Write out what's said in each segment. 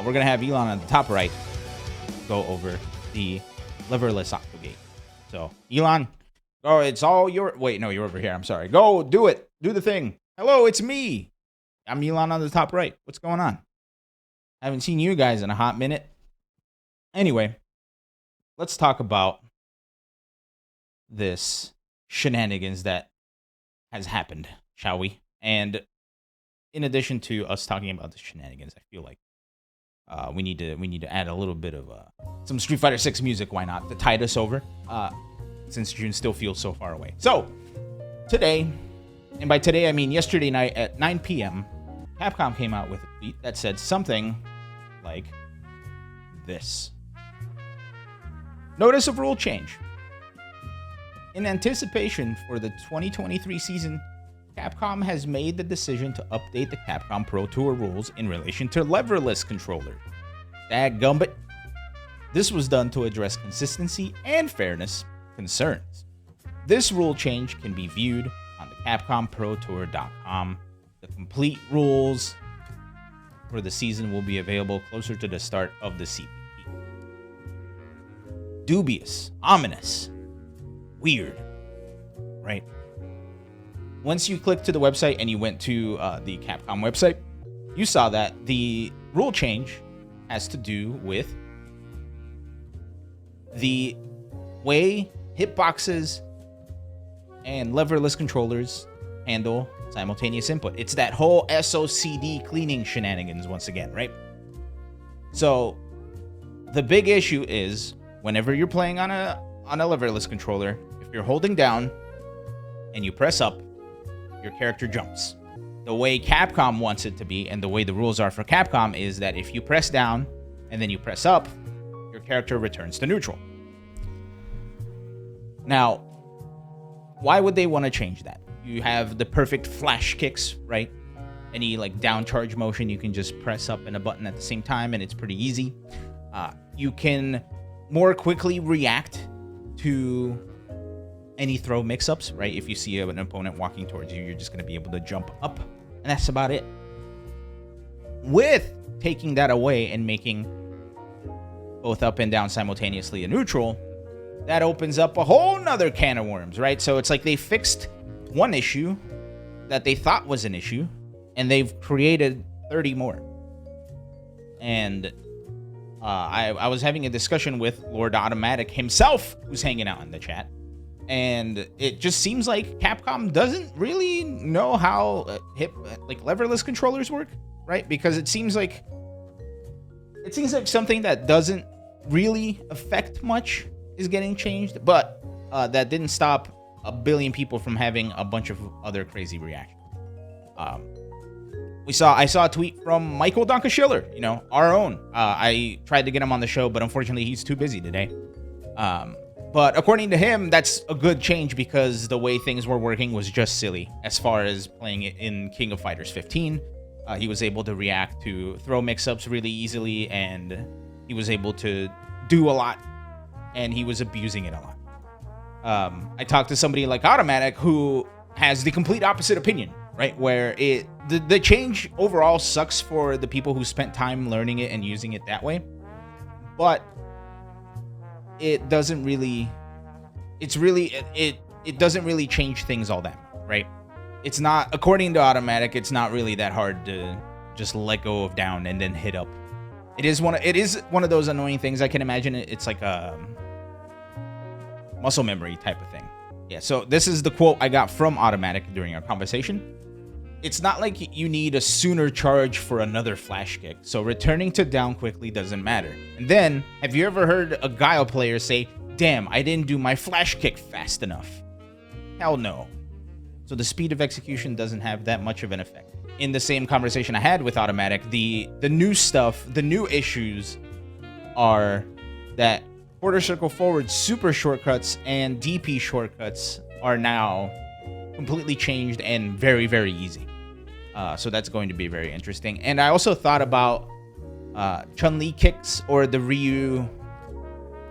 we're going to have Ilan on the top right go over the leverless Octogate. So, Ilan, oh, it's all your... Wait, no, you're over here. I'm sorry. Go, do it. Do the thing. Hello, it's me. I'm Ilan on the top right. What's going on? I haven't seen you guys in a hot minute. Anyway, let's talk about this shenanigans that has happened, shall we? And in addition to us talking about the shenanigans, I feel like we need to add a little bit of some Street Fighter 6 music. Why not? To tide us over, since June still feels so far away. So today, and by today I mean yesterday night at 9 p.m., Capcom came out with a tweet that said something like this: Notice of rule change. In anticipation for the 2023 season, Capcom has made the decision to update the Capcom Pro Tour rules in relation to leverless controllers. Dadgumbit. This was done to address consistency and fairness concerns. This rule change can be viewed on the CapcomProTour.com. The complete rules for the season will be available closer to the start of the CPT. Dubious, ominous, weird, right? Once you clicked to the website and you went to the Capcom website, you saw that the rule change has to do with the way hitboxes and leverless controllers handle simultaneous input. It's that whole SOCD cleaning shenanigans once again, right? So the big issue is whenever you're playing on a leverless controller, if you're holding down and you press up, your character jumps. The way Capcom wants it to be, and the way the rules are for Capcom, is that if you press down and then you press up, your character returns to neutral. Now, why would they want to change that? You have the perfect flash kicks, right? Any like down charge motion, you can just press up and a button at the same time, and it's pretty easy. You can more quickly react to any throw mix-ups, right? If you see an opponent walking towards you, you're just going to be able to jump up, and that's about it. With taking that away and making both up and down simultaneously a neutral, that opens up a whole nother can of worms, right? So it's like they fixed one issue that they thought was an issue, and they've created 30 more. And I was having a discussion with Lord Automatic himself, who's hanging out in the chat. And it just seems like Capcom doesn't really know how leverless controllers work, right? Because it seems like something that doesn't really affect much is getting changed, but that didn't stop a billion people from having a bunch of other crazy reactions. I saw a tweet from Michael Donkashiller, our own. I tried to get him on the show, but unfortunately he's too busy today. But according to him, that's a good change because the way things were working was just silly. As far as playing it in King of Fighters 15, he was able to react to throw mix-ups really easily, and he was able to do a lot, and he was abusing it a lot. I talked to somebody like Automatic who has the complete opposite opinion, right? Where the change overall sucks for the people who spent time learning it and using it that way, but it doesn't really change things all that much, right? It's not, according to Automatic, it's not really that hard to just let go of down and then hit up. It is one of those annoying things. I can imagine it's like a muscle memory type of thing. Yeah, so this is the quote I got from Automatic during our conversation. It's not like you need a sooner charge for another flash kick, so returning to down quickly doesn't matter. And then, have you ever heard a Guile player say, "Damn, I didn't do my flash kick fast enough"? Hell no. So the speed of execution doesn't have that much of an effect. In the same conversation I had with Automatic, the new stuff, the new issues are that quarter circle forward super shortcuts and DP shortcuts are now completely changed and very, very easy. So that's going to be very interesting. And I also thought about Chun-Li kicks or the Ryu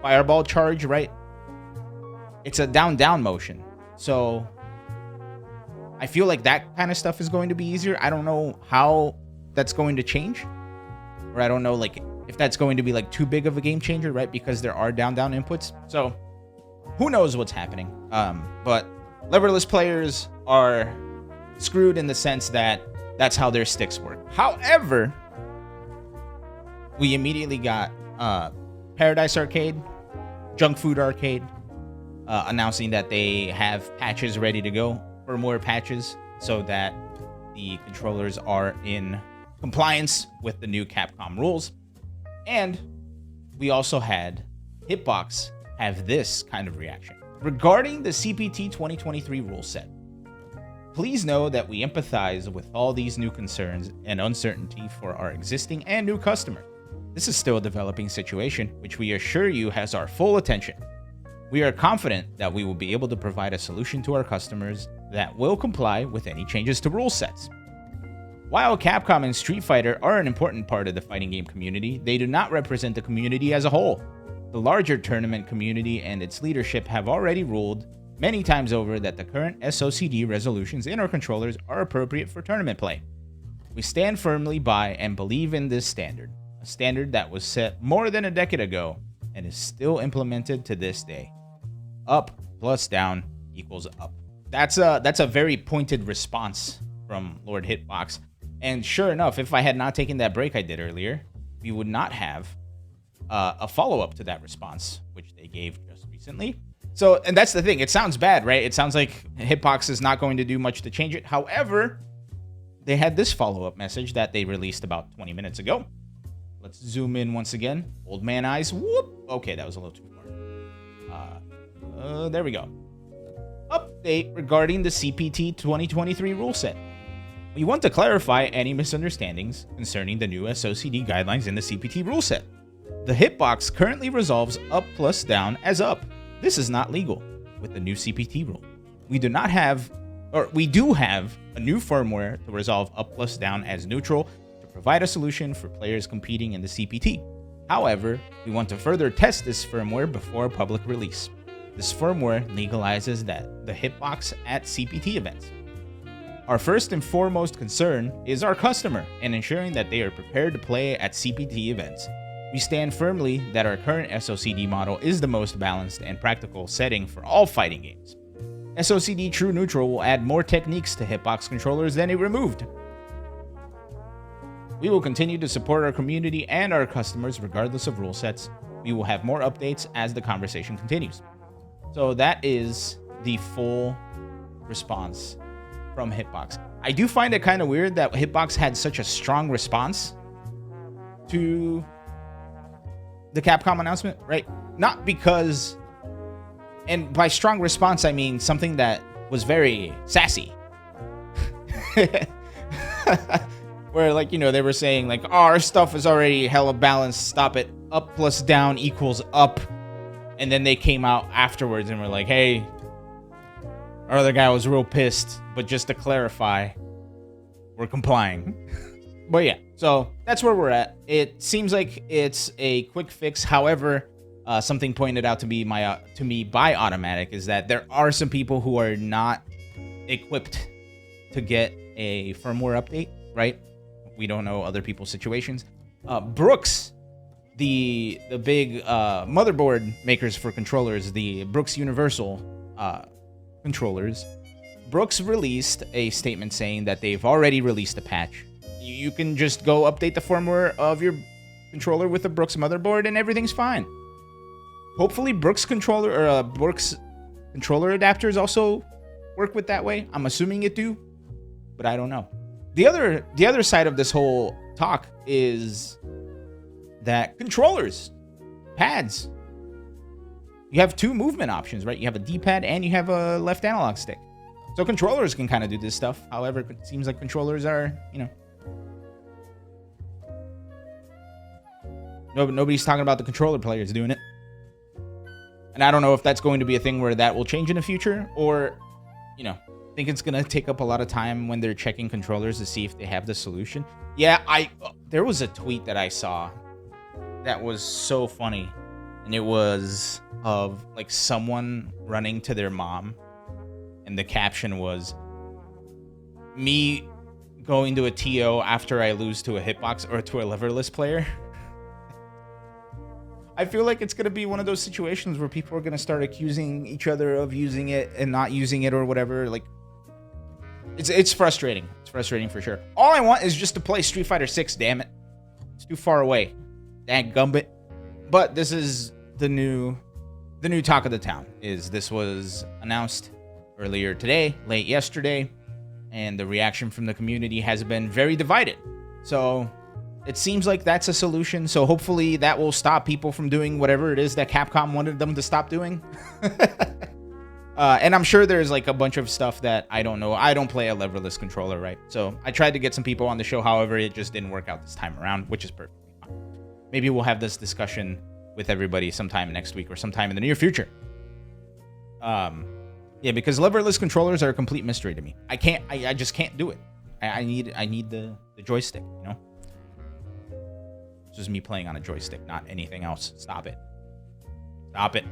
fireball charge, right? It's a down-down motion. So I feel like that kind of stuff is going to be easier. I don't know how that's going to change. or I don't know like if that's going to be like too big of a game changer, right? Because there are down inputs. So who knows what's happening? But leverless players are screwed in the sense that that's how their sticks work. However, we immediately got Paradise Arcade, Junk Food Arcade, announcing that they have patches ready to go for more patches so that the controllers are in compliance with the new Capcom rules. And we also had Hitbox have this kind of reaction. Regarding the CPT 2023 rule set, please know that we empathize with all these new concerns and uncertainty for our existing and new customers. This is still a developing situation, which we assure you has our full attention. We are confident that we will be able to provide a solution to our customers that will comply with any changes to rule sets. While Capcom and Street Fighter are an important part of the fighting game community, they do not represent the community as a whole. The larger tournament community and its leadership have already ruled many times over that the current SOCD resolutions in our controllers are appropriate for tournament play. We stand firmly by and believe in this standard, a standard that was set more than a decade ago and is still implemented to this day. Up plus down equals up. That's a very pointed response from Lord Hitbox. And sure enough, if I had not taken that break I did earlier, we would not have a follow-up to that response, which they gave just recently. So, and that's the thing. It sounds bad, right? It sounds like Hitbox is not going to do much to change it. However, they had this follow-up message that they released about 20 minutes ago. Let's zoom in once again. Old man eyes. Whoop. Okay, that was a little too far. There we go. Update regarding the CPT 2023 rule set. We want to clarify any misunderstandings concerning the new SOCD guidelines in the CPT rule set. The hitbox currently resolves up plus down as up. This is not legal with the new CPT rule. We do have a new firmware to resolve up plus down as neutral to provide a solution for players competing in the CPT. However, we want to further test this firmware before public release. This firmware legalizes the hitbox at CPT events. Our first and foremost concern is our customer and ensuring that they are prepared to play at CPT events. We stand firmly that our current SOCD model is the most balanced and practical setting for all fighting games. SOCD True Neutral will add more techniques to hitbox controllers than it removed. We will continue to support our community and our customers regardless of rule sets. We will have more updates as the conversation continues. So that is the full response from Hitbox. I do find it kind of weird that Hitbox had such a strong response to the Capcom announcement, right? Not because, and by strong response, I mean something that was very sassy. Where, like, you know, they were saying, like, oh, our stuff is already hella balanced, stop it. Up plus down equals up. And then they came out afterwards and were like, hey, our other guy was real pissed, but just to clarify, we're complying. But yeah, so that's where we're at. It seems like it's a quick fix. However, something pointed out to me by Automatic is that there are some people who are not equipped to get a firmware update, right? We don't know other people's situations. Brooks, the big motherboard makers for controllers, the Brooks Universal controllers, Brooks released a statement saying that they've already released a patch. You can just go update the firmware of your controller with a Brooks motherboard and everything's fine. Hopefully Brooks controller or Brooks controller adapters also work with that way. I'm assuming it do, but I don't know. The other side of this whole talk is that controllers, pads, you have two movement options, right? You have a D-pad and you have a left analog stick. So controllers can kind of do this stuff. However, it seems like controllers are, you know, nobody's talking about the controller players doing it. And I don't know if that's going to be a thing where that will change in the future, or, you know, I think it's going to take up a lot of time when they're checking controllers to see if they have the solution. Yeah, there was a tweet that I saw that was so funny. And it was of like someone running to their mom. And the caption was, me going to a TO after I lose to a hitbox or to a leverless player. I feel like it's going to be one of those situations where people are going to start accusing each other of using it and not using it or whatever. Like, it's frustrating. It's frustrating for sure. All I want is just to play Street Fighter 6, damn it. It's too far away. Dang gumbit. But this is the new talk of the town. This was announced earlier today, late yesterday, and the reaction from the community has been very divided. So it seems like that's a solution. So hopefully that will stop people from doing whatever it is that Capcom wanted them to stop doing. And I'm sure there's like a bunch of stuff that I don't know. I don't play a leverless controller, right? So I tried to get some people on the show. However, it just didn't work out this time around, which is perfectly fine. Maybe we'll have this discussion with everybody sometime next week or sometime in the near future. Yeah, because leverless controllers are a complete mystery to me. I just can't do it. I need the joystick, you know? This is me playing on a joystick, not anything else. Stop it. Stop it.